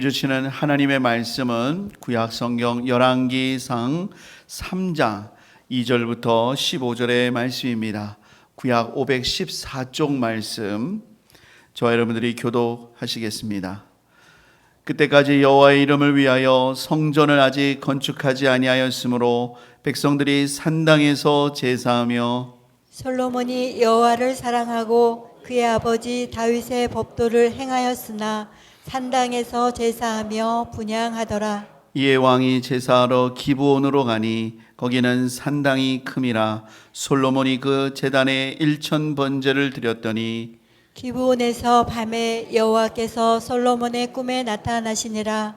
주시는 하나님의 말씀은 구약 성경 열왕기상 3장 2절부터 15절의 말씀입니다. 구약 514쪽 말씀 저와 여러분들이 교독하시겠습니다. 그때까지 여호와의 이름을 위하여 성전을 아직 건축하지 아니하였으므로 백성들이 산당에서 제사하며 솔로몬이 여호와를 사랑하고 그의 아버지 다윗의 법도를 행하였으나 산당에서 제사하며 분향하더라. 이에 왕이 제사하러 기브온으로 가니 거기는 산당이 큼이라. 솔로몬이 그 제단에 1000번제를 드렸더니 기브온에서 밤에 여호와께서 솔로몬의 꿈에 나타나시니라.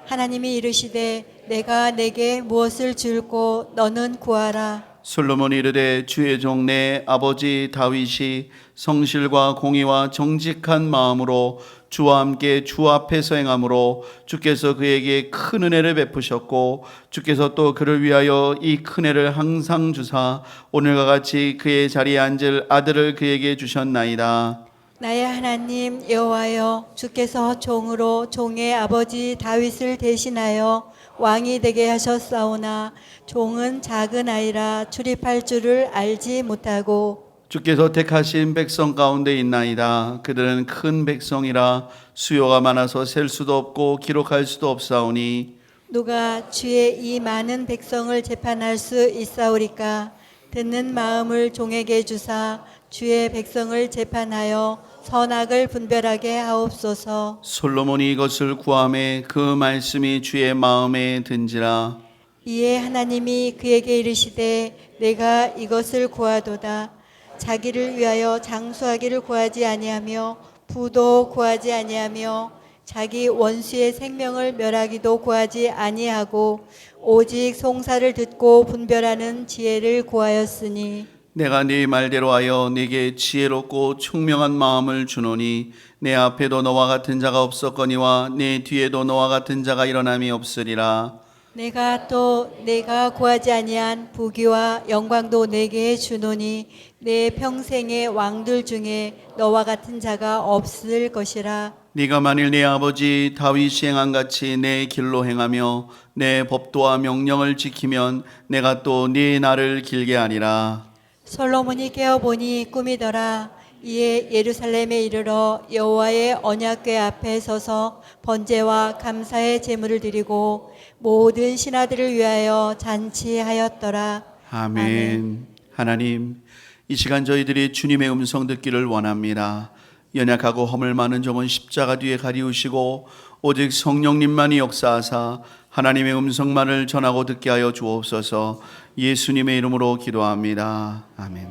하나님이 이르시되 내가 내게 무엇을 줄고 너는 구하라. 솔로몬이 이르되 주의 종 내 아버지 다윗이 성실과 공의와 정직한 마음으로 주와 함께 주 앞에서 행함으로 주께서 그에게 큰 은혜를 베푸셨고 주께서 또 그를 위하여 이 큰 은혜를 항상 주사 오늘과 같이 그의 자리에 앉을 아들을 그에게 주셨나이다. 나의 하나님 여호와여, 주께서 종으로 종의 아버지 다윗을 대신하여 왕이 되게 하셨사오나 종은 작은 아이라 출입할 줄을 알지 못하고 주께서 택하신 백성 가운데 있나이다. 그들은 큰 백성이라 수요가 많아서 셀 수도 없고 기록할 수도 없사오니 누가 주의 이 많은 백성을 재판할 수 있사오리까? 듣는 마음을 종에게 주사 주의 백성을 재판하여 선악을 분별하게 하옵소서. 솔로몬이 이것을 구하매 그 말씀이 주의 마음에 든지라. 이에 하나님이 그에게 이르시되 내가 이것을 구하도다. 자기를 위하여 장수하기를 구하지 아니하며 부도 구하지 아니하며 자기 원수의 생명을 멸하기도 구하지 아니하고 오직 송사를 듣고 분별하는 지혜를 구하였으니 내가 네 말대로 하여 네게 지혜롭고 총명한 마음을 주노니 내 앞에도 너와 같은 자가 없었거니와 내 뒤에도 너와 같은 자가 일어남이 없으리라. 내가 또 내가 구하지 아니한 부귀와 영광도 내게 주노니 내 평생의 왕들 중에 너와 같은 자가 없을 것이라. 네가 만일 내 아버지 다윗이 행한 같이 내 길로 행하며 내 법도와 명령을 지키면 내가 또 네 날을 길게 하리라. 솔로몬이 깨어보니 꿈이더라. 이에 예루살렘에 이르러 여호와의 언약궤 앞에 서서 번제와 감사의 제물을 드리고 모든 신하들을 위하여 잔치하였더라. 아멘. 하나님, 이 시간 저희들이 주님의 음성 듣기를 원합니다. 연약하고 허물 많은 종은 십자가 뒤에 가리우시고 오직 성령님만이 역사하사 하나님의 음성만을 전하고 듣게 하여 주옵소서. 예수님의 이름으로 기도합니다. 아멘.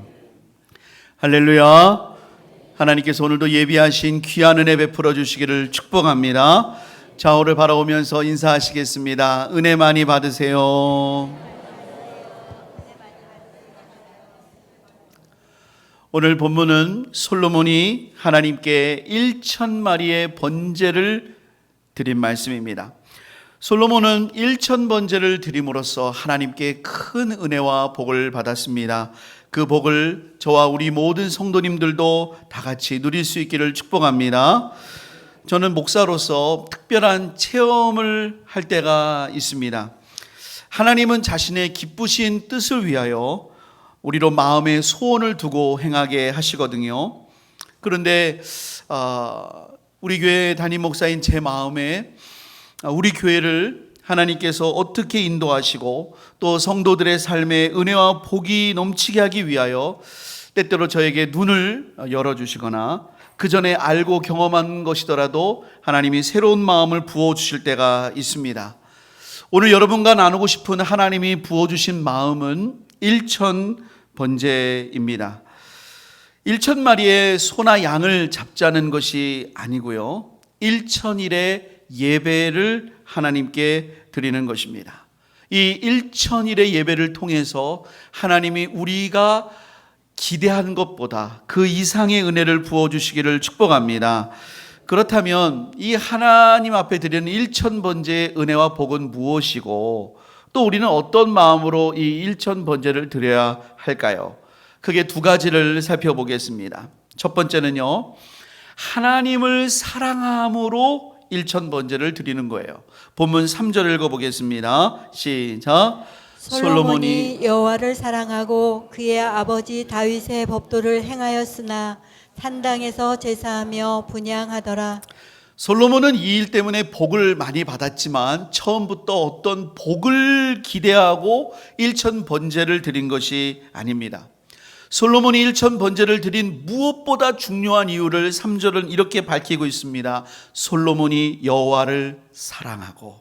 할렐루야. 하나님께서 오늘도 예비하신 귀한 은혜 베풀어 주시기를 축복합니다. 좌우를 바라보면서 인사하시겠습니다. 은혜 많이 받으세요. 오늘 본문은 솔로몬이 하나님께 1000마리의 번제를 드린 말씀입니다. 솔로몬은 1000번제를 드림으로써 하나님께 큰 은혜와 복을 받았습니다. 그 복을 저와 우리 모든 성도님들도 다 같이 누릴 수 있기를 축복합니다. 저는 목사로서 특별한 체험을 할 때가 있습니다. 하나님은 자신의 기쁘신 뜻을 위하여 우리로 마음의 소원을 두고 행하게 하시거든요. 그런데 우리 교회 담임 목사인 제 마음에 우리 교회를 하나님께서 어떻게 인도하시고 또 성도들의 삶에 은혜와 복이 넘치게 하기 위하여 때때로 저에게 눈을 열어주시거나 그 전에 알고 경험한 것이더라도 하나님이 새로운 마음을 부어주실 때가 있습니다. 오늘 여러분과 나누고 싶은 하나님이 부어주신 마음은 1000번제입니다. 1000마리의 소나 양을 잡자는 것이 아니고요, 1000일의 예배를 하나님께 드리는 것입니다. 이 1000일의 예배를 통해서 하나님이 우리가 기대하는 것보다 그 이상의 은혜를 부어주시기를 축복합니다. 그렇다면 이 하나님 앞에 드리는 1000번제의 은혜와 복은 무엇이고 또 우리는 어떤 마음으로 이 1000번제를 드려야 할까요? 크게 두 가지를 살펴보겠습니다. 첫 번째는요, 하나님을 사랑함으로 일천번제를 드리는 거예요. 본문 3절 읽어보겠습니다. 시작. 솔로몬이 여호와를 사랑하고 그의 아버지 다윗의 법도를 행하였으나 산당에서 제사하며 분향하더라. 솔로몬은 이 일 때문에 복을 많이 받았지만 처음부터 어떤 복을 기대하고 일천번제를 드린 것이 아닙니다. 솔로몬이 일천번제를 드린 무엇보다 중요한 이유를 3절은 이렇게 밝히고 있습니다. 솔로몬이 여호와를 사랑하고.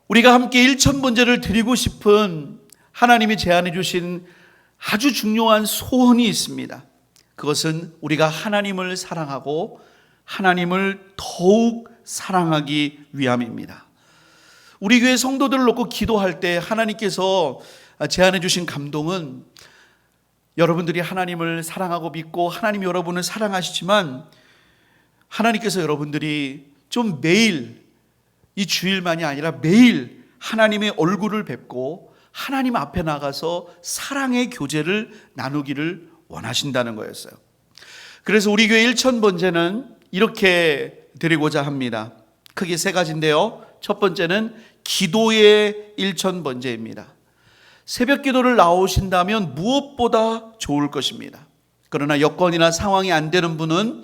우리가 함께 일천번제를 드리고 싶은 하나님이 제안해 주신 아주 중요한 소원이 있습니다. 그것은 우리가 하나님을 사랑하고 하나님을 더욱 사랑하기 위함입니다. 우리 교회 성도들을 놓고 기도할 때 하나님께서 제안해 주신 감동은 여러분들이 하나님을 사랑하고 믿고 하나님이 여러분을 사랑하시지만 하나님께서 여러분들이 좀 매일, 이 주일만이 아니라 매일 하나님의 얼굴을 뵙고 하나님 앞에 나가서 사랑의 교제를 나누기를 원하신다는 거였어요. 그래서 우리 교회 일천번제는 이렇게 드리고자 합니다. 크게 세 가지인데요. 첫 번째는 기도의 일천번제입니다. 새벽 기도를 나오신다면 무엇보다 좋을 것입니다. 그러나 여건이나 상황이 안 되는 분은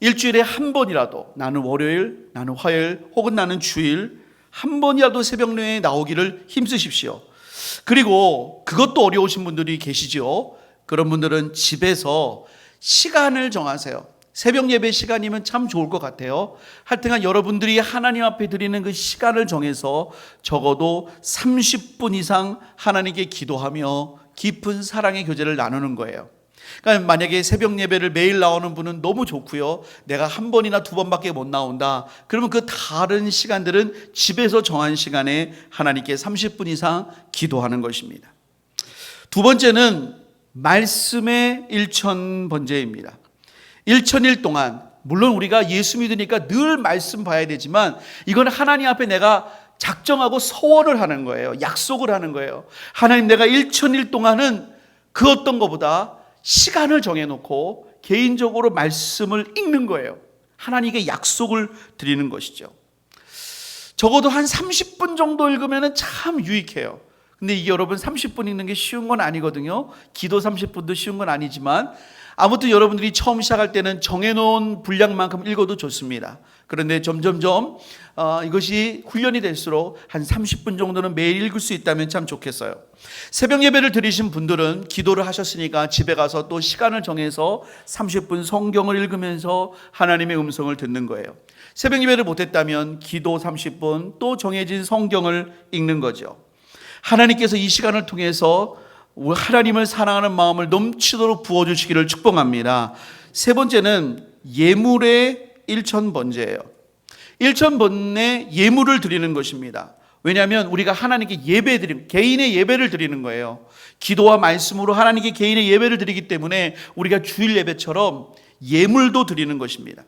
일주일에 한 번이라도, 나는 월요일, 나는 화요일, 혹은 나는 주일 한 번이라도 새벽내에 나오기를 힘쓰십시오. 그리고 그것도 어려우신 분들이 계시죠. 그런 분들은 집에서 시간을 정하세요. 새벽 예배 시간이면 참 좋을 것 같아요. 하여튼간 여러분들이 하나님 앞에 드리는 그 시간을 정해서 적어도 30분 이상 하나님께 기도하며 깊은 사랑의 교제를 나누는 거예요. 그러니까 만약에 새벽 예배를 매일 나오는 분은 너무 좋고요. 내가 한 번이나 두 번밖에 못 나온다. 그러면 그 다른 시간들은 집에서 정한 시간에 하나님께 30분 이상 기도하는 것입니다. 두 번째는 말씀의 일천번제입니다. 일천일 동안, 물론 우리가 예수 믿으니까 늘 말씀 봐야 되지만 이건 하나님 앞에 내가 작정하고 서원을 하는 거예요. 약속을 하는 거예요. 하나님, 내가 일천일 동안은 그 어떤 것보다 시간을 정해놓고 개인적으로 말씀을 읽는 거예요. 하나님께 약속을 드리는 것이죠. 적어도 한 30분 정도 읽으면 참 유익해요. 근데 이게 여러분 30분 읽는 게 쉬운 건 아니거든요. 기도 30분도 쉬운 건 아니지만 아무튼 여러분들이 처음 시작할 때는 정해놓은 분량만큼 읽어도 좋습니다. 그런데 점점점 이것이 훈련이 될수록 한 30분 정도는 매일 읽을 수 있다면 참 좋겠어요. 새벽 예배를 드리신 분들은 기도를 하셨으니까 집에 가서 또 시간을 정해서 30분 성경을 읽으면서 하나님의 음성을 듣는 거예요. 새벽 예배를 못했다면 기도 30분 또 정해진 성경을 읽는 거죠. 하나님께서 이 시간을 통해서 하나님을 사랑하는 마음을 넘치도록 부어주시기를 축복합니다. 세 번째는 예물의 일천번제예요. 일천번에 예물을 드리는 것입니다. 왜냐하면 우리가 하나님께 개인의 예배를 드리는 거예요. 기도와 말씀으로 하나님께 개인의 예배를 드리기 때문에 우리가 주일 예배처럼 예물도 드리는 것입니다.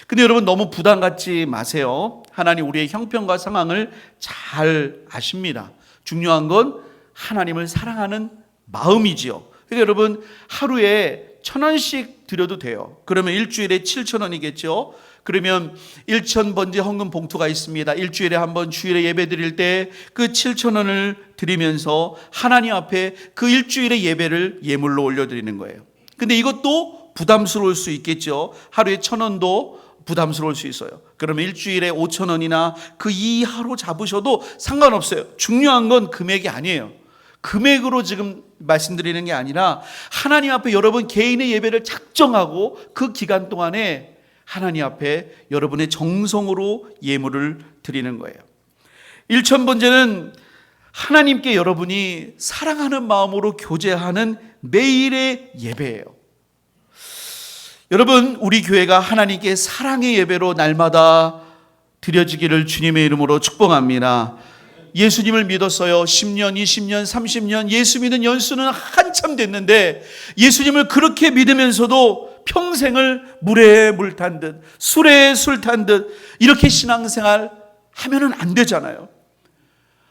근데 여러분 너무 부담 갖지 마세요. 하나님 우리의 형편과 상황을 잘 아십니다. 중요한 건 하나님을 사랑하는 마음이지요. 그러니까 여러분 하루에 1,000원씩 드려도 돼요. 그러면 일주일에 7,000원이겠죠. 그러면 일천번제 헌금 봉투가 있습니다. 일주일에 한 번 주일에 예배 드릴 때 그 7,000원을 드리면서 하나님 앞에 그 일주일의 예배를 예물로 올려드리는 거예요. 근데 이것도 부담스러울 수 있겠죠. 하루에 1,000원도 부담스러울 수 있어요. 그러면 일주일에 5,000원이나 그 이하로 잡으셔도 상관없어요. 중요한 건 금액이 아니에요. 금액으로 지금 말씀드리는 게 아니라 하나님 앞에 여러분 개인의 예배를 작정하고 그 기간 동안에 하나님 앞에 여러분의 정성으로 예물을 드리는 거예요. 일천번제는 하나님께 여러분이 사랑하는 마음으로 교제하는 매일의 예배예요. 여러분 우리 교회가 하나님께 사랑의 예배로 날마다 드려지기를 주님의 이름으로 축복합니다. 예수님을 믿었어요. 10년, 20년, 30년 예수 믿은 연수는 한참 됐는데 예수님을 그렇게 믿으면서도 평생을 물에 물 탄 듯 술에 술 탄 듯 이렇게 신앙생활 하면은 안 되잖아요.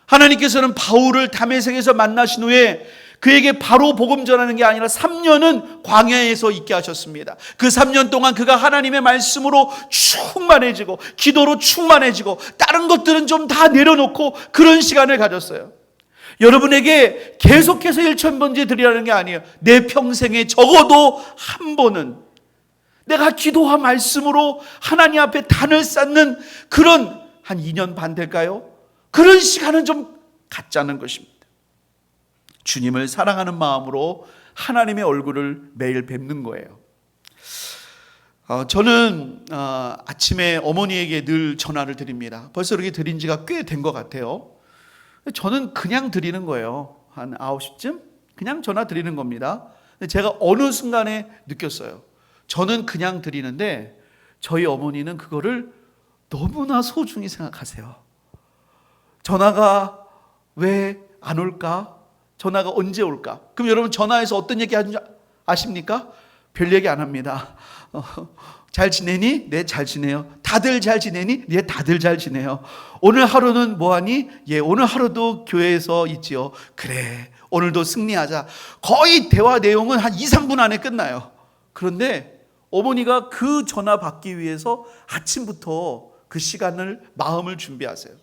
하나님께서는 바울을 다메섹에서 만나신 후에 그에게 바로 복음 전하는 게 아니라 3년은 광야에서 있게 하셨습니다. 그 3년 동안 그가 하나님의 말씀으로 충만해지고 기도로 충만해지고 다른 것들은 좀 다 내려놓고 그런 시간을 가졌어요. 여러분에게 계속해서 1000번째 드리라는 게 아니에요. 내 평생에 적어도 한 번은 내가 기도와 말씀으로 하나님 앞에 단을 쌓는 그런 한 2년 반 될까요? 그런 시간은 좀 갖자는 것입니다. 주님을 사랑하는 마음으로 하나님의 얼굴을 매일 뵙는 거예요. 저는 아침에 어머니에게 늘 전화를 드립니다. 벌써 그렇게 드린 지가 꽤 된 것 같아요. 저는 그냥 드리는 거예요. 한 9시쯤 그냥 전화 드리는 겁니다. 제가 어느 순간에 느꼈어요. 저는 그냥 드리는데 저희 어머니는 그거를 너무나 소중히 생각하세요. 전화가 왜 안 올까? 전화가 언제 올까? 그럼 여러분 전화해서 어떤 얘기 하는지 아십니까? 별 얘기 안 합니다. 잘 지내니? 네, 잘 지내요. 다들 잘 지내니? 네, 다들 잘 지내요. 오늘 하루는 뭐하니? 예, 오늘 하루도 교회에서 있지요. 그래, 오늘도 승리하자. 거의 대화 내용은 한 2, 3분 안에 끝나요. 그런데 어머니가 그 전화 받기 위해서 아침부터 그 시간을, 마음을 준비하세요.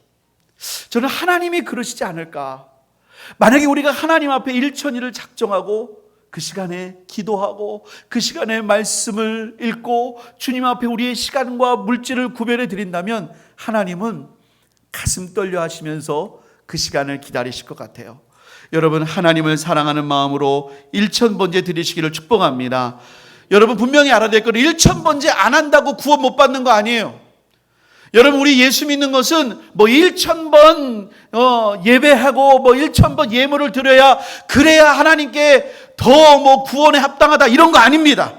저는 하나님이 그러시지 않을까. 만약에 우리가 하나님 앞에 일천일을 작정하고 그 시간에 기도하고 그 시간에 말씀을 읽고 주님 앞에 우리의 시간과 물질을 구별해 드린다면 하나님은 가슴 떨려 하시면서 그 시간을 기다리실 것 같아요. 여러분, 하나님을 사랑하는 마음으로 1000번째 드리시기를 축복합니다. 여러분 분명히 알아야 될 거는 1000번째 안 한다고 구원 못 받는 거 아니에요. 여러분, 우리 예수 믿는 것은 뭐 1000번 예배하고 뭐 1000번 예물을 드려야 그래야 하나님께 더 뭐 구원에 합당하다 이런 거 아닙니다.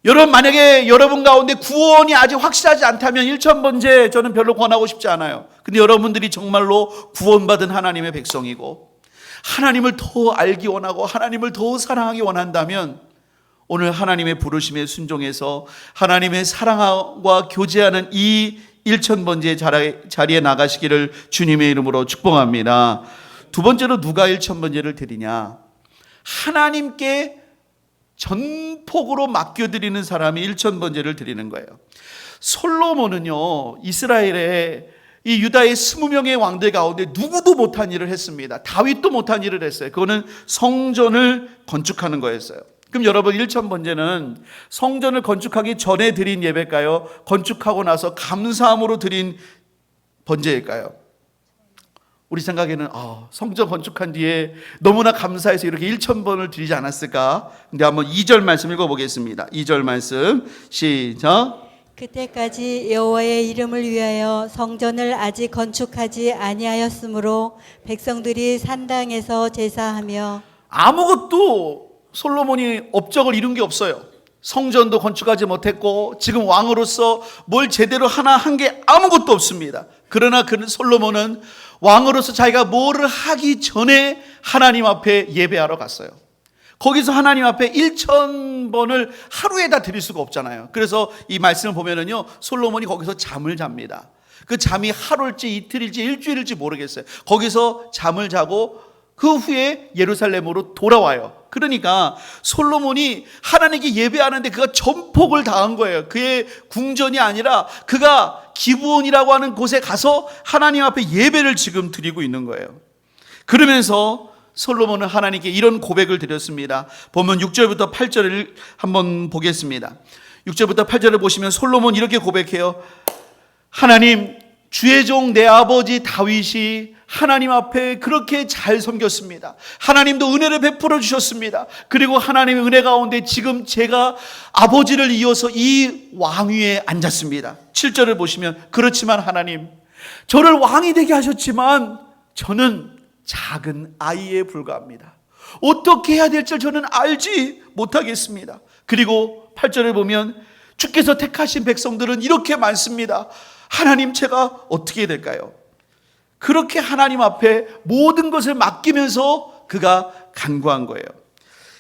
여러분, 만약에 여러분 가운데 구원이 아직 확실하지 않다면 1000번째 저는 별로 권하고 싶지 않아요. 근데 여러분들이 정말로 구원받은 하나님의 백성이고 하나님을 더 알기 원하고 하나님을 더 사랑하기 원한다면 오늘 하나님의 부르심에 순종해서 하나님의 사랑과 교제하는 이 1000번째 자리에 나가시기를 주님의 이름으로 축복합니다. 두 번째로 누가 1000번째를 드리냐? 하나님께 전폭으로 맡겨드리는 사람이 1000번째를 드리는 거예요. 솔로몬은요, 이스라엘의 이 유다의 20명의 왕들 가운데 누구도 못한 일을 했습니다. 다윗도 못한 일을 했어요. 그거는 성전을 건축하는 거였어요. 그럼 여러분, 1000번째는 성전을 건축하기 전에 드린 예배일까요? 건축하고 나서 감사함으로 드린 번제일까요? 우리 생각에는 성전 건축한 뒤에 너무나 감사해서 이렇게 1000번을 드리지 않았을까? 근데 한번 2절 말씀 읽어보겠습니다. 2절 말씀 시작. 그때까지 여호와의 이름을 위하여 성전을 아직 건축하지 아니하였으므로 백성들이 산당에서 제사하며 아무것도 솔로몬이 업적을 이룬 게 없어요. 성전도 건축하지 못했고 지금 왕으로서 뭘 제대로 하나 한 게 아무것도 없습니다. 그러나 그 솔로몬은 왕으로서 자기가 뭐를 하기 전에 하나님 앞에 예배하러 갔어요. 거기서 하나님 앞에 1000번을 하루에 다 드릴 수가 없잖아요. 그래서 이 말씀을 보면은요, 솔로몬이 거기서 잠을 잡니다. 그 잠이 하루일지 이틀일지 일주일일지 모르겠어요. 거기서 잠을 자고 그 후에 예루살렘으로 돌아와요. 그러니까 솔로몬이 하나님께 예배하는데 그가 전폭을 다한 거예요. 그의 궁전이 아니라 그가 기브온이라고 하는 곳에 가서 하나님 앞에 예배를 지금 드리고 있는 거예요. 그러면서 솔로몬은 하나님께 이런 고백을 드렸습니다. 보면 6절부터 8절을 한번 보겠습니다. 6절부터 8절을 보시면 솔로몬 이렇게 고백해요. 하나님, 주의 종 내 아버지 다윗이 하나님 앞에 그렇게 잘 섬겼습니다. 하나님도 은혜를 베풀어 주셨습니다. 그리고 하나님의 은혜 가운데 지금 제가 아버지를 이어서 이 왕위에 앉았습니다. 7절을 보시면 그렇지만 하나님, 저를 왕이 되게 하셨지만 저는 작은 아이에 불과합니다. 어떻게 해야 될지 저는 알지 못하겠습니다. 그리고 8절을 보면 주께서 택하신 백성들은 이렇게 많습니다. 하나님, 제가 어떻게 해야 될까요? 그렇게 하나님 앞에 모든 것을 맡기면서 그가 간구한 거예요.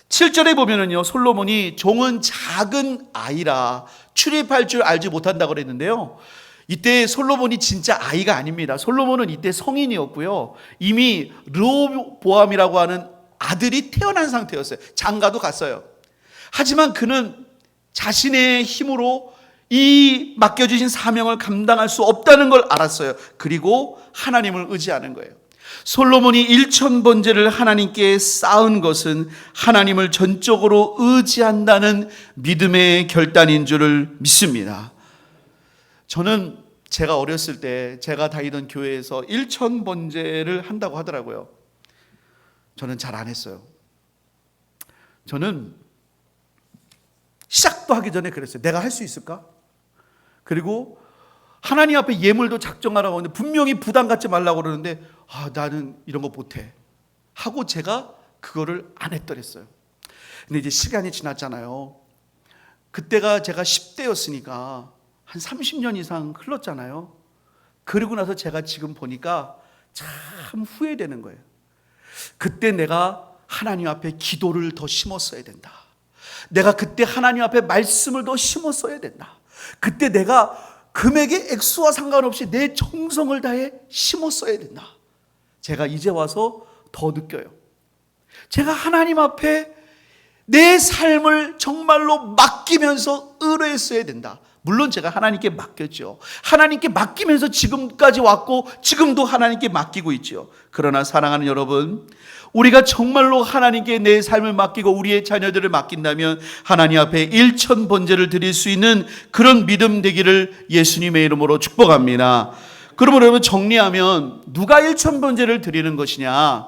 7절에 보면은요, 솔로몬이 종은 작은 아이라 출입할 줄 알지 못한다고 그랬는데요. 이때 솔로몬이 진짜 아이가 아닙니다. 솔로몬은 이때 성인이었고요. 이미 르호보암이라고 하는 아들이 태어난 상태였어요. 장가도 갔어요. 하지만 그는 자신의 힘으로 이 맡겨주신 사명을 감당할 수 없다는 걸 알았어요. 그리고 하나님을 의지하는 거예요. 솔로몬이 1000번제를 하나님께 쌓은 것은 하나님을 전적으로 의지한다는 믿음의 결단인 줄을 믿습니다. 저는 제가 어렸을 때 제가 다니던 교회에서 1000번제를 한다고 하더라고요. 저는 잘 안 했어요. 저는 시작도 하기 전에 그랬어요. 내가 할 수 있을까? 그리고 하나님 앞에 예물도 작정하라고 하는데 분명히 부담 갖지 말라고 그러는데 나는 이런 거 못해 하고 제가 그거를 안 했더랬어요. 근데 이제 시간이 지났잖아요. 그때가 제가 10대였으니까 한 30년 이상 흘렀잖아요. 그러고 나서 제가 지금 보니까 참 후회되는 거예요. 그때 내가 하나님 앞에 기도를 더 심었어야 된다. 내가 그때 하나님 앞에 말씀을 더 심었어야 된다. 그때 내가 금액의 액수와 상관없이 내 정성을 다해 심었어야 된다. 제가 이제 와서 더 느껴요. 제가 하나님 앞에 내 삶을 정말로 맡기면서 의뢰했어야 된다. 물론 제가 하나님께 맡겼죠. 하나님께 맡기면서 지금까지 왔고 지금도 하나님께 맡기고 있죠. 그러나 사랑하는 여러분, 우리가 정말로 하나님께 내 삶을 맡기고 우리의 자녀들을 맡긴다면 하나님 앞에 1000번제를 드릴 수 있는 그런 믿음 되기를 예수님의 이름으로 축복합니다. 그러므로 여러분, 정리하면 누가 1000번제를 드리는 것이냐?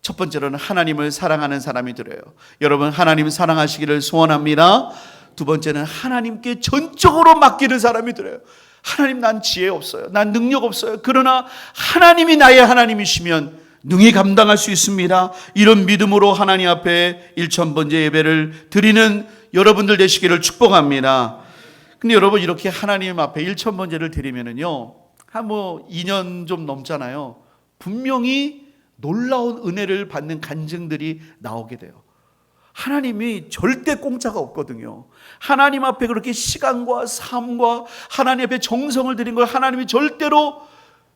첫 번째로는 하나님을 사랑하는 사람이 드려요. 여러분, 하나님 사랑하시기를 소원합니다. 두 번째는 하나님께 전적으로 맡기는 사람이 드려요. 하나님, 난 지혜 없어요. 난 능력 없어요. 그러나 하나님이 나의 하나님이시면 능히 감당할 수 있습니다. 이런 믿음으로 하나님 앞에 1000번제 예배를 드리는 여러분들 되시기를 축복합니다. 근데 여러분, 이렇게 하나님 앞에 1000번제를 드리면은요, 한 2년 좀 넘잖아요. 분명히 놀라운 은혜를 받는 간증들이 나오게 돼요. 하나님이 절대 공짜가 없거든요. 하나님 앞에 그렇게 시간과 삶과 하나님 앞에 정성을 드린 걸 하나님이 절대로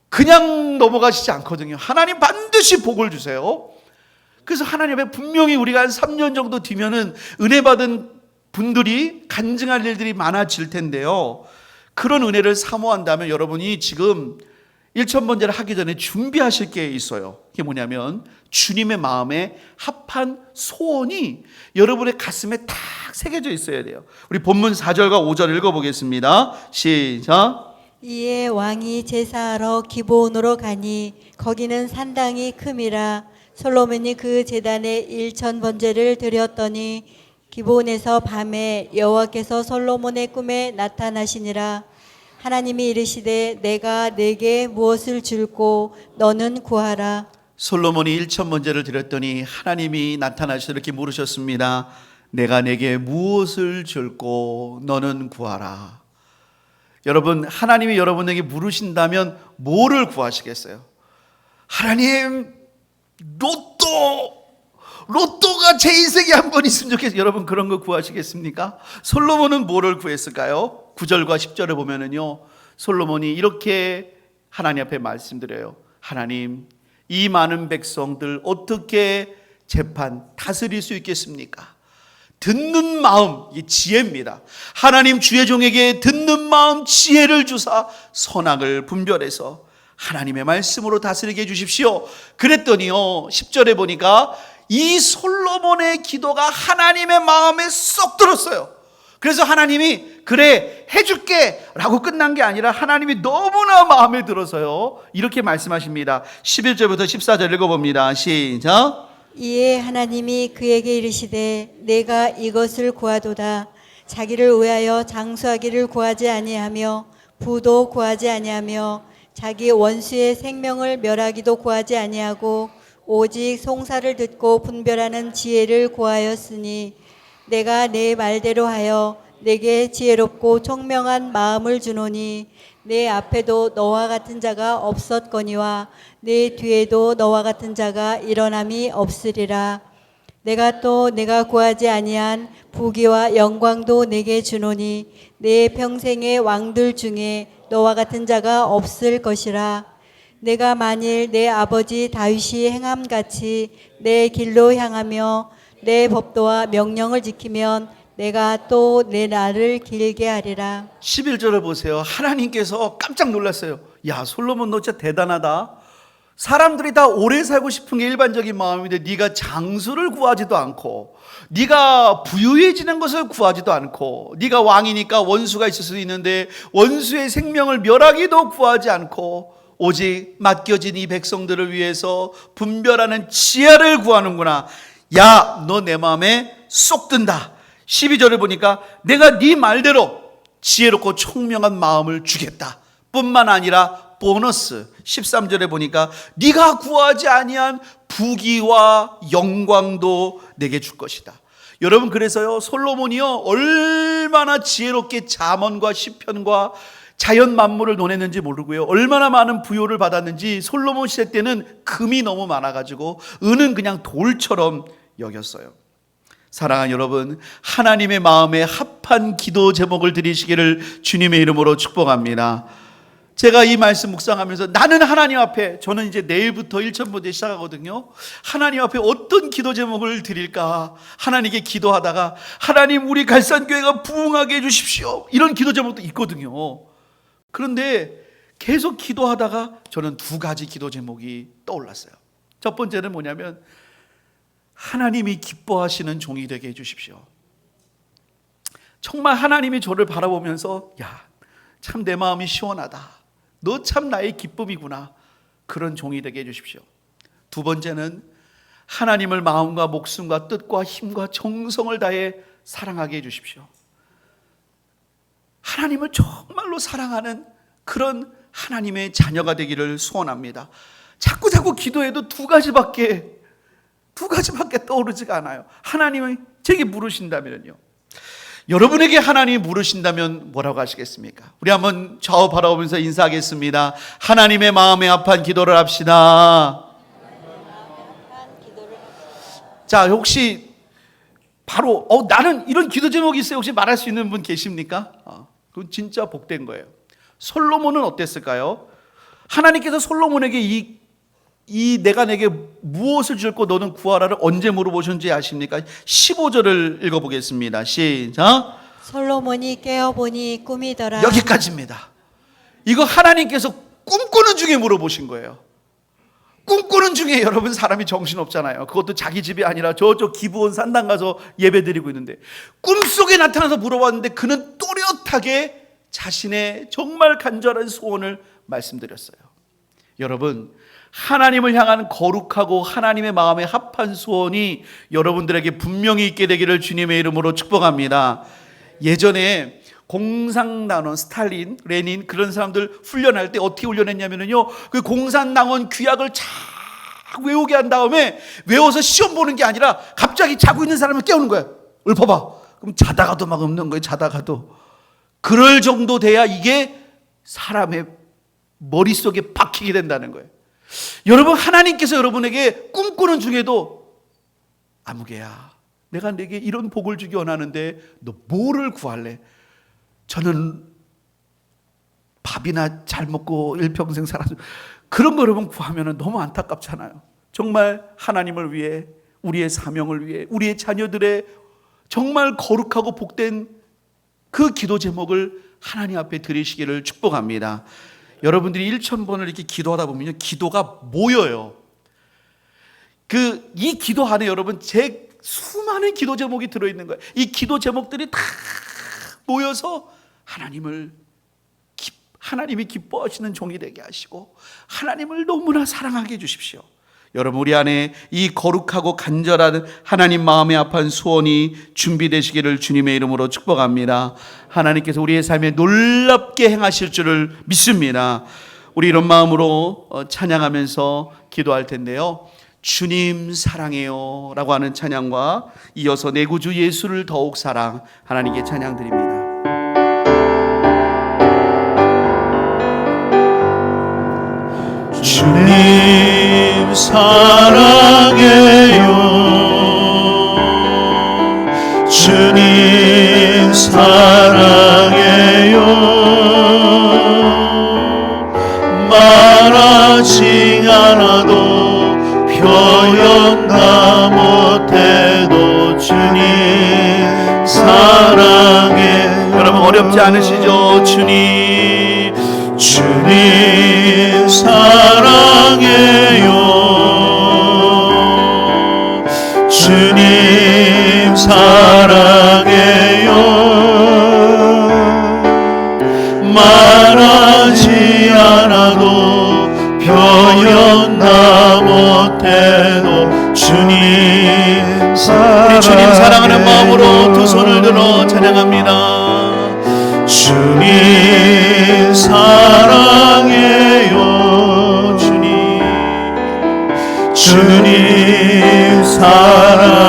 그냥 넘어가시지 않거든요. 하나님 반드시 복을 주세요. 그래서 하나님 앞에 분명히 우리가 한 3년 정도 뒤면은 은혜 받은 분들이 간증할 일들이 많아질 텐데요. 그런 은혜를 사모한다면 여러분이 지금 1000번제를 하기 전에 준비하실 게 있어요. 그게 뭐냐면 주님의 마음에 합한 소원이 여러분의 가슴에 딱 새겨져 있어야 돼요. 우리 본문 4절과 5절 읽어보겠습니다. 시작. 이에 왕이 제사하러 기브온으로 가니 거기는 산당이 큼이라. 솔로몬이 그 제단에 1000번제를 드렸더니 기브온에서 밤에 여호와께서 솔로몬의 꿈에 나타나시니라. 하나님이 이르시되 내가 네게 무엇을 줄고 너는 구하라. 솔로몬이 1000번제를 드렸더니 하나님이 나타나셔서 이렇게 물으셨습니다. 내가 내게 무엇을 줄고 너는 구하라. 여러분, 하나님이 여러분에게 물으신다면 뭐를 구하시겠어요? 하나님, 로또가 제 인생에 한 번 있으면 좋겠어요. 여러분, 그런 거 구하시겠습니까? 솔로몬은 뭐를 구했을까요? 9절과 10절에 보면은요, 솔로몬이 이렇게 하나님 앞에 말씀드려요. 하나님, 이 많은 백성들 어떻게 다스릴 수 있겠습니까? 듣는 마음, 이게 지혜입니다. 하나님, 주의 종에게 듣는 마음, 지혜를 주사 선악을 분별해서 하나님의 말씀으로 다스리게 해주십시오. 그랬더니요, 10절에 보니까 이 솔로몬의 기도가 하나님의 마음에 쏙 들었어요. 그래서 하나님이 그래 해줄게 라고 끝난 게 아니라 하나님이 너무나 마음에 들어서요, 이렇게 말씀하십니다. 11절부터 14절 읽어봅니다. 시작. 이에 하나님이 그에게 이르시되 내가 이것을 구하도다. 자기를 위하여 장수하기를 구하지 아니하며 부도 구하지 아니하며 자기 원수의 생명을 멸하기도 구하지 아니하고 오직 송사를 듣고 분별하는 지혜를 구하였으니 내가 내 말대로 하여 내게 지혜롭고 총명한 마음을 주노니 내 앞에도 너와 같은 자가 없었거니와 내 뒤에도 너와 같은 자가 일어남이 없으리라. 내가 또 내가 구하지 아니한 부귀와 영광도 내게 주노니 내 평생의 왕들 중에 너와 같은 자가 없을 것이라. 내가 만일 내 아버지 다윗이 행함같이 내 길로 향하며 내 법도와 명령을 지키면 내가 또 내 날을 길게 하리라. 11절을 보세요. 하나님께서 깜짝 놀랐어요. 야, 솔로몬 너 진짜 대단하다. 사람들이 다 오래 살고 싶은 게 일반적인 마음인데 네가 장수를 구하지도 않고, 네가 부유해지는 것을 구하지도 않고, 네가 왕이니까 원수가 있을 수 있는데 원수의 생명을 멸하기도 구하지 않고, 오직 맡겨진 이 백성들을 위해서 분별하는 지혜를 구하는구나. 야, 너 내 마음에 쏙 든다. 12절을 보니까 내가 네 말대로 지혜롭고 총명한 마음을 주겠다 뿐만 아니라 보너스 13절에 보니까 네가 구하지 아니한 부귀와 영광도 내게 줄 것이다. 여러분, 그래서요, 솔로몬이요 얼마나 지혜롭게 잠언과 시편과 자연 만물을 논했는지 모르고요, 얼마나 많은 부요를 받았는지 솔로몬 시대 때는 금이 너무 많아가지고 은은 그냥 돌처럼 여겼어요. 사랑하는 여러분, 하나님의 마음에 합한 기도 제목을 드리시기를 주님의 이름으로 축복합니다. 제가 이 말씀 묵상하면서 나는 하나님 앞에, 저는 이제 내일부터 1,000번째 시작하거든요. 하나님 앞에 어떤 기도 제목을 드릴까 하나님께 기도하다가, 하나님 우리 갈산교회가 부흥하게 해주십시오, 이런 기도 제목도 있거든요. 그런데 계속 기도하다가 저는 두 가지 기도 제목이 떠올랐어요. 첫 번째는 뭐냐면, 하나님이 기뻐하시는 종이 되게 해주십시오. 정말 하나님이 저를 바라보면서 야, 참 내 마음이 시원하다, 너 참 나의 기쁨이구나, 그런 종이 되게 해주십시오. 두 번째는 하나님을 마음과 목숨과 뜻과 힘과 정성을 다해 사랑하게 해주십시오. 하나님을 정말로 사랑하는 그런 하나님의 자녀가 되기를 소원합니다. 자꾸 기도해도 두 가지밖에 떠오르지가 않아요. 하나님이 제게 물으신다면요, 여러분에게 하나님이 물으신다면 뭐라고 하시겠습니까? 우리 한번 좌우 바라보면서 인사하겠습니다. 하나님의 마음에 합한 기도를 합시다. 자, 혹시 바로 나는 이런 기도 제목이 있어요, 혹시 말할 수 있는 분 계십니까? 그건 진짜 복된 거예요. 솔로몬은 어땠을까요? 하나님께서 솔로몬에게 이 내가 내게 무엇을 줄고 너는 구하라를 언제 물어보셨는지 아십니까? 15절을 읽어보겠습니다. 시작. 솔로몬이 깨어보니 꿈이더라. 여기까지입니다. 이거 하나님께서 꿈꾸는 중에 물어보신 거예요. 꿈꾸는 중에 여러분, 사람이 정신없잖아요. 그것도 자기 집이 아니라 저쪽 기브온 산당 가서 예배드리고 있는데 꿈속에 나타나서 물어봤는데 그는 또렷하게 자신의 정말 간절한 소원을 말씀드렸어요. 여러분, 하나님을 향한 거룩하고 하나님의 마음에 합한 소원이 여러분들에게 분명히 있게 되기를 주님의 이름으로 축복합니다. 예전에 공산당원, 스탈린, 레닌, 그런 사람들 훈련할 때 어떻게 훈련했냐면요, 그 공산당원 규약을 쫙 외우게 한 다음에 외워서 시험 보는 게 아니라 갑자기 자고 있는 사람을 깨우는 거야. 읊어봐. 그럼 자다가도 막 읊는 거예요. 자다가도. 그럴 정도 돼야 이게 사람의 머릿속에 박히게 된다는 거예요. 여러분, 하나님께서 여러분에게 꿈꾸는 중에도 아무개야, 내가 내게 이런 복을 주기 원하는데 너 뭐를 구할래? 저는 밥이나 잘 먹고 일평생 살아서, 그런 거 여러분 구하면 너무 안타깝잖아요. 정말 하나님을 위해, 우리의 사명을 위해, 우리의 자녀들의 정말 거룩하고 복된 그 기도 제목을 하나님 앞에 드리시기를 축복합니다. 여러분들이 1,000번을 이렇게 기도하다 보면 기도가 모여요. 이 기도 안에 여러분 제 수많은 기도 제목이 들어있는 거예요. 이 기도 제목들이 다 모여서 하나님이 기뻐하시는 종이 되게 하시고 하나님을 너무나 사랑하게 해주십시오. 여러분, 우리 안에 이 거룩하고 간절한 하나님 마음에 합한 소원이 준비되시기를 주님의 이름으로 축복합니다. 하나님께서 우리의 삶에 놀랍게 행하실 줄을 믿습니다. 우리 이런 마음으로 찬양하면서 기도할 텐데요, 주님 사랑해요 라고 하는 찬양과 이어서 내 구주 예수를 더욱 사랑, 하나님께 찬양 드립니다. 주님 사랑해요, 주님 사랑해요, 말하지 않아도 표현 다 못해도 주님 사랑해. 여러분 어렵지 않으시죠? 주님 사랑해요. 주님 사랑해요. 말하지 않아도 표현 다 못해도 주님 사랑해요. 우리 주님 사랑하는 마음으로 두 손을 들어 찬양합니다. 주님 사랑해요. 주님 사랑해요.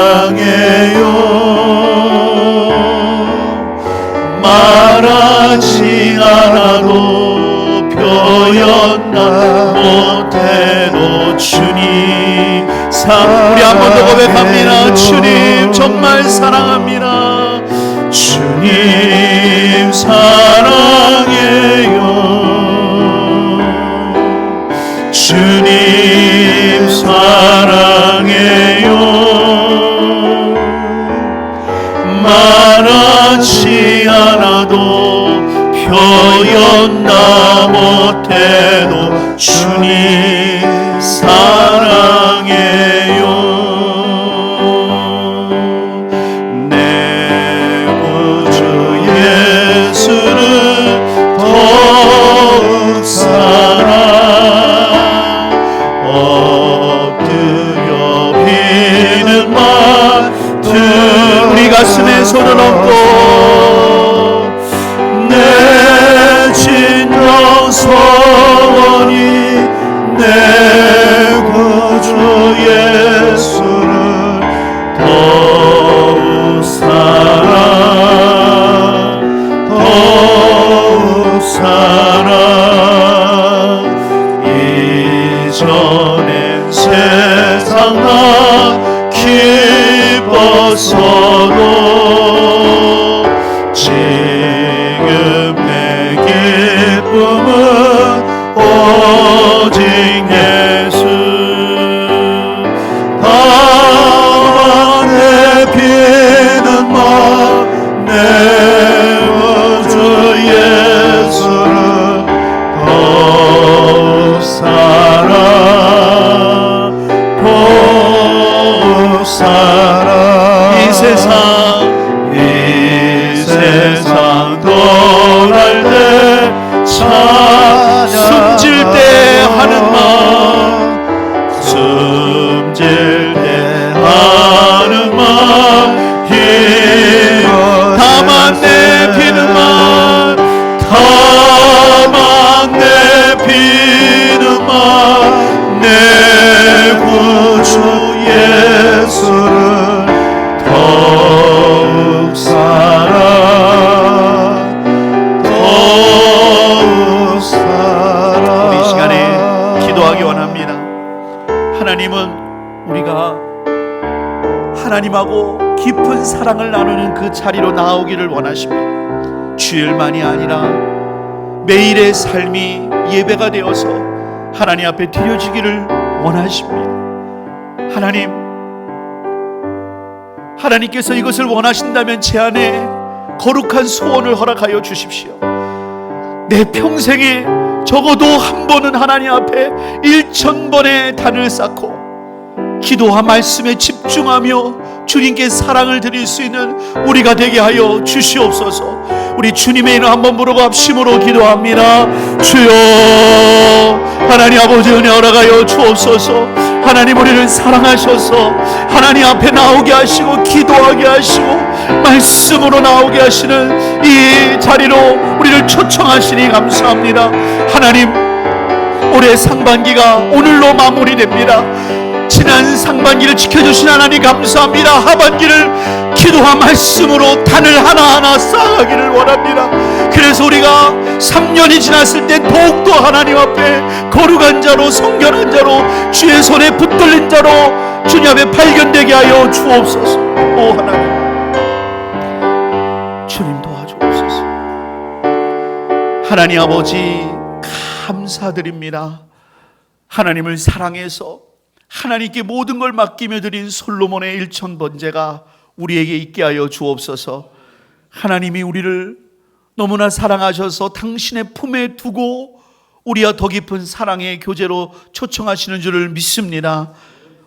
말하지 않아도 표현 다 못해도 주님 우리 한 번 더 고백합니다. 주님 정말 사랑합니다. 주님 사랑해요. 주님 사랑해요. 말하지 않아도 표현 다 못해도 주님 사랑해요. 내 구주 예수를 더욱 사랑 엎드려 비는 말 우리 가슴에 손을 얹고 내 진정 소원이 내 구주 예수를 더욱 사랑 더욱 사랑 이전엔 세상 나 기뻤어도 지금 내 기쁨은 오직 예수 밤하늘 비는 맘 내 구주 예수를 더욱 사랑 더욱 사랑 이 세상 떠날 때 숨질 때 하는 마음 숨질 때 하는 마음 힘 다만 내 비는 맘 다만 내 비는 맘 내 구주 예수를 더욱 사랑 더욱 사랑. 우리 이 시간에 기도하기 원합니다. 하나님은 우리가 하나님하고 깊은 사랑을 나누는 그 자리로 나오기를 원하십니다. 주일만이 아니라 매일의 삶이 예배가 되어서 하나님 앞에 드려지기를 원하십니다. 하나님께서 이것을 원하신다면 제 안에 거룩한 소원을 허락하여 주십시오. 내 평생에 적어도 한 번은 하나님 앞에 1000번의 단을 쌓고 기도와 말씀에 집중하며 주님께 사랑을 드릴 수 있는 우리가 되게 하여 주시옵소서. 우리 주님의 이름 한번 부르고 합심으로 기도합니다. 주여, 하나님 아버지 은혜 허락하여 주옵소서. 하나님 우리를 사랑하셔서 하나님 앞에 나오게 하시고 기도하게 하시고 말씀으로 나오게 하시는 이 자리로 우리를 초청하시니 감사합니다. 하나님, 올해 상반기가 오늘로 마무리됩니다. 지난 상반기를 지켜주신 하나님 감사합니다. 하반기를 기도와 말씀으로 단을 하나하나 쌓아가기를 원합니다. 그래서 우리가 3년이 지났을 때 더욱더 하나님 앞에 거룩한 자로 성결한 자로 주의 손에 붙들린 자로 주님 앞에 발견되게 하여 주옵소서. 오 하나님, 주님 도와주옵소서. 하나님 아버지 감사드립니다. 하나님을 사랑해서 하나님께 모든 걸 맡기며 드린 솔로몬의 일천번제가 우리에게 있게 하여 주옵소서. 하나님이 우리를 너무나 사랑하셔서 당신의 품에 두고 우리와 더 깊은 사랑의 교제로 초청하시는 줄을 믿습니다.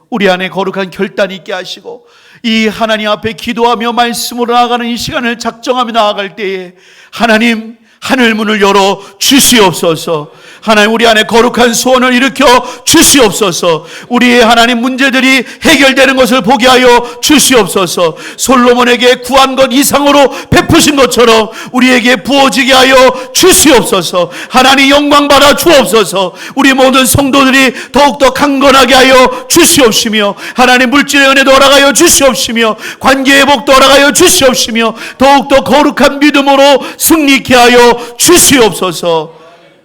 우리 안에 거룩한 결단이 있게 하시고 이 하나님 앞에 기도하며 말씀으로 나아가는 이 시간을 작정하며 나아갈 때에 하나님 하늘 문을 열어 주시옵소서. 하나님 우리 안에 거룩한 소원을 일으켜 주시옵소서. 우리의 하나님 문제들이 해결되는 것을 보게 하여 주시옵소서. 솔로몬에게 구한 것 이상으로 베푸신 것처럼 우리에게 부어지게 하여 주시옵소서. 하나님 영광 받아 주옵소서. 우리 모든 성도들이 더욱더 강건하게 하여 주시옵시며 하나님 물질의 은혜도 허락하여 주시옵시며 관계의 복도 허락하여 주시옵시며 더욱더 거룩한 믿음으로 승리케 하여 주시옵소서.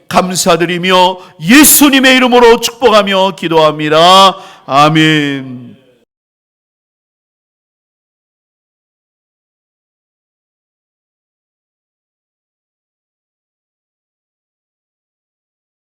감사드리며 예수님의 이름으로 축복하며 기도합니다. 아멘.